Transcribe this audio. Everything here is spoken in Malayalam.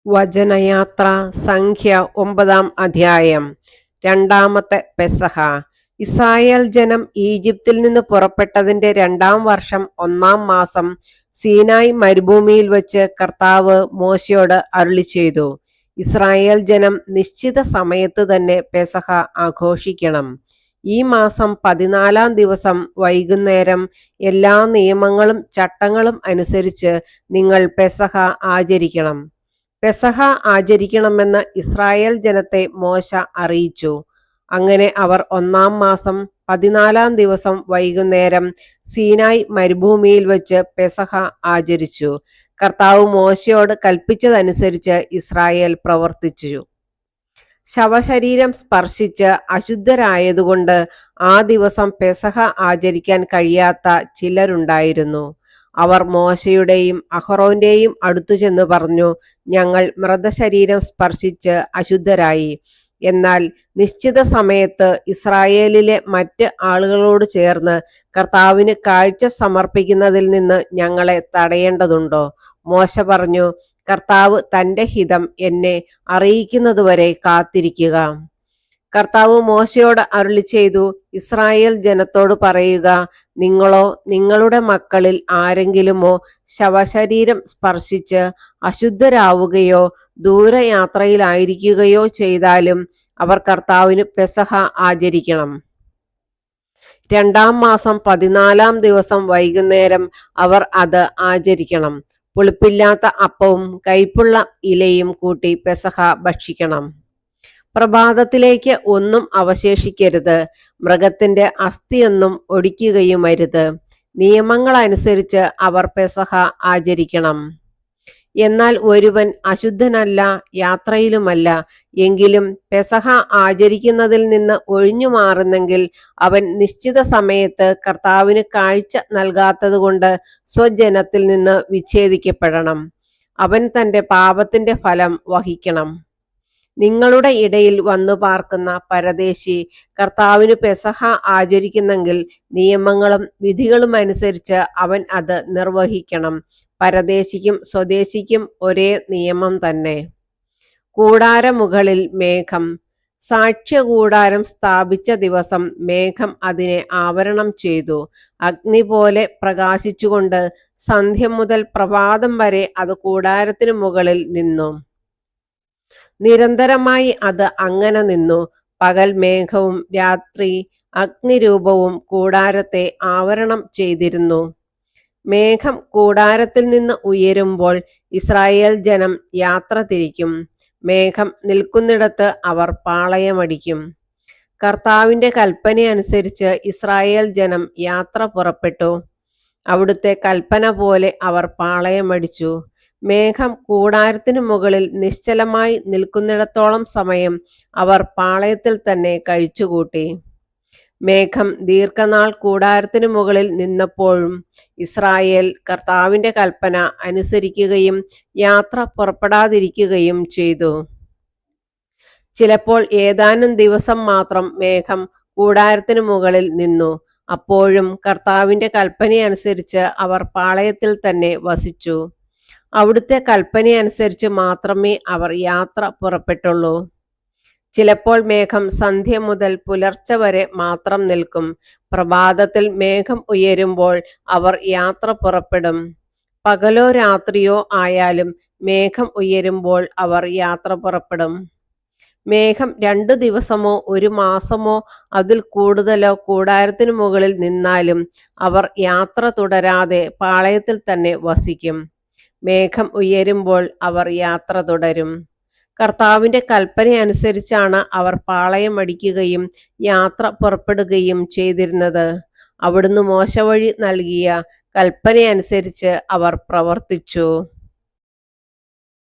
വചനയാത്ര സംഖ്യ 9 അധ്യായം. രണ്ടാമത്തെ പെസഹ. ഇസ്രായേൽ ജനം ഈജിപ്തിൽ നിന്ന് പുറപ്പെട്ടതിന്റെ 2-ാം വർഷം 1-ാം മാസം സീനായ് മരുഭൂമിയിൽ വച്ച് കർത്താവ് മോശയോട് അരുളിച്ചെയ്തു, ഇസ്രായേൽ ജനം നിശ്ചിത സമയത്ത് തന്നെ പെസഹ ആഘോഷിക്കണം. ഈ മാസം 14-ാം ദിവസം വൈകുന്നേരം എല്ലാ നിയമങ്ങളും ചട്ടങ്ങളും അനുസരിച്ച് നിങ്ങൾ പെസഹ ആചരിക്കണം. പെസഹ ആചരിക്കണമെന്ന് ഇസ്രായേൽ ജനത്തെ മോശ അറിയിച്ചു. അങ്ങനെ അവർ 1-ാം മാസം 14-ാം ദിവസം വൈകുന്നേരം സീനായ് മരുഭൂമിയിൽ വെച്ച് പെസഹ ആചരിച്ചു. കർത്താവ് മോശയോട് കൽപ്പിച്ചതനുസരിച്ച് ഇസ്രായേൽ പ്രവർത്തിച്ചു. ശവശരീരം സ്പർശിച്ച് അശുദ്ധരായതുകൊണ്ട് ആ ദിവസം പെസഹ ആചരിക്കാൻ കഴിയാത്ത ചിലരുണ്ടായിരുന്നു. അവർ മോശയുടെയും അഹറോന്റെയും അടുത്തു ചെന്ന് പറഞ്ഞു, ഞങ്ങൾ മൃതശരീരം സ്പർശിച്ച് അശുദ്ധരായി. എന്നാൽ നിശ്ചിത സമയത്ത് ഇസ്രായേലിലെ മറ്റ് ആളുകളോട് ചേർന്ന് കർത്താവിന് കാഴ്ച സമർപ്പിക്കുന്നതിൽ നിന്ന് ഞങ്ങളെ തടയേണ്ടതുണ്ടോ? മോശ പറഞ്ഞു, കർത്താവ് തന്റെ ഹിതം എന്നെ അറിയിക്കുന്നതുവരെ കാത്തിരിക്കുക. കർത്താവ് മോശയോട് അരുളിച്ചെയ്തു, ഇസ്രായേൽ ജനത്തോട് പറയുക, നിങ്ങളോ നിങ്ങളുടെ മക്കളിൽ ആരെങ്കിലുമോ ശവശരീരം സ്പർശിച്ച് അശുദ്ധരാവുകയോ ദൂരയാത്രയിലായിരിക്കുകയോ ചെയ്താലും അവർ കർത്താവിന് പെസഹ ആചരിക്കണം. 2-ാം മാസം 14-ാം ദിവസം വൈകുന്നേരം അവർ അത് ആചരിക്കണം. പുളിപ്പില്ലാത്ത അപ്പവും കയ്പുള്ള ഇലയും കൂട്ടി പെസഹ ഭക്ഷിക്കണം. പ്രഭാതത്തിലേക്ക് ഒന്നും അവശേഷിക്കരുത്. മൃഗത്തിന്റെ അസ്ഥിയൊന്നും ഒടിക്കുകയുമരുത്. നിയമങ്ങളനുസരിച്ച് അവർ പെസഹ ആചരിക്കണം. എന്നാൽ ഒരുവൻ അശുദ്ധനല്ല, യാത്രയിലുമല്ല, എങ്കിലും പെസഹ ആചരിക്കുന്നതിൽ നിന്ന് ഒഴിഞ്ഞു മാറുന്നെങ്കിൽ അവൻ നിശ്ചിത സമയത്ത് കർത്താവിന് കാഴ്ച നൽകാത്തതുകൊണ്ട് സ്വജനത്തിൽ നിന്ന് വിച്ഛേദിക്കപ്പെടണം. അവൻ തന്റെ പാപത്തിന്റെ ഫലം വഹിക്കണം. നിങ്ങളുടെ ഇടയിൽ വന്നു പാർക്കുന്ന പരദേശി കർത്താവിന് പെസഹ ആചരിക്കുന്നെങ്കിൽ നിയമങ്ങളും വിധികളും അനുസരിച്ച് അവൻ അത് നിർവഹിക്കണം. പരദേശിക്കും സ്വദേശിക്കും ഒരേ നിയമം തന്നെ. കൂടാരമുകളിൽ മേഘം. സാക്ഷ്യകൂടാരം സ്ഥാപിച്ച ദിവസം മേഘം അതിനെ ആവരണം ചെയ്തു. അഗ്നി പോലെ പ്രകാശിച്ചുകൊണ്ട് സന്ധ്യ മുതൽ പ്രഭാതം വരെ അത് കൂടാരത്തിനു മുകളിൽ നിന്നു. നിരന്തരമായി അത് അങ്ങനെ നിന്നു. പകൽ മേഘവും രാത്രി അഗ്നിരൂപവും കൂടാരത്തെ ആവരണം ചെയ്തിരുന്നു. മേഘം കൂടാരത്തിൽ നിന്ന് ഉയരുമ്പോൾ ഇസ്രായേൽ ജനം യാത്ര തിരിക്കും. മേഘം നിൽക്കുന്നിടത്ത് അവർ പാളയമടിക്കും. കർത്താവിന്റെ കൽപ്പനയനുസരിച്ച് ഇസ്രായേൽ ജനം യാത്ര പുറപ്പെട്ടു. അവിടുത്തെ കൽപ്പന പോലെ അവർ പാളയമടിച്ചു. മേഘം കൂടാരത്തിനു മുകളിൽ നിശ്ചലമായി നിൽക്കുന്നിടത്തോളം സമയം അവർ പാളയത്തിൽ തന്നെ കഴിച്ചുകൂട്ടി. മേഘം ദീർഘനാൾ കൂടാരത്തിനു മുകളിൽ നിന്നപ്പോഴും ഇസ്രായേൽ കർത്താവിന്റെ കൽപ്പന അനുസരിക്കുകയും യാത്ര പുറപ്പെടാതിരിക്കുകയും ചെയ്തു. ചിലപ്പോൾ ഏതാനും ദിവസം മാത്രം മേഘം കൂടാരത്തിനു മുകളിൽ നിന്നു. അപ്പോഴും കർത്താവിന്റെ കൽപ്പനയനുസരിച്ച് അവർ പാളയത്തിൽ തന്നെ വസിച്ചു. അവിടുത്തെ കൽപ്പനയനുസരിച്ച് മാത്രമേ അവർ യാത്ര പുറപ്പെട്ടുള്ളൂ. ചിലപ്പോൾ മേഘം സന്ധ്യ മുതൽ പുലർച്ചെ വരെ മാത്രം നിൽക്കും. പ്രഭാതത്തിൽ മേഘം ഉയരുമ്പോൾ അവർ യാത്ര പുറപ്പെടും. പകലോ രാത്രിയോ ആയാലും മേഘം ഉയരുമ്പോൾ അവർ യാത്ര പുറപ്പെടും. മേഘം 2 ദിവസമോ 1 മാസമോ അതിൽ കൂടുതലോ കൂടാരത്തിനു മുകളിൽ നിന്നാലും അവർ യാത്ര തുടരാതെ പാളയത്തിൽ തന്നെ വസിക്കും. മേഘം ഉയരുമ്പോൾ അവർ യാത്ര തുടരും. കർത്താവിന്റെ കൽപ്പനയനുസരിച്ചാണ് അവർ പാളയമടിക്കുകയും യാത്ര പുറപ്പെടുകയും ചെയ്തിരുന്നത്. അവിടുന്ന് മോശ വഴി നൽകിയ കൽപ്പനയനുസരിച്ച് അവർ പ്രവർത്തിച്ചു.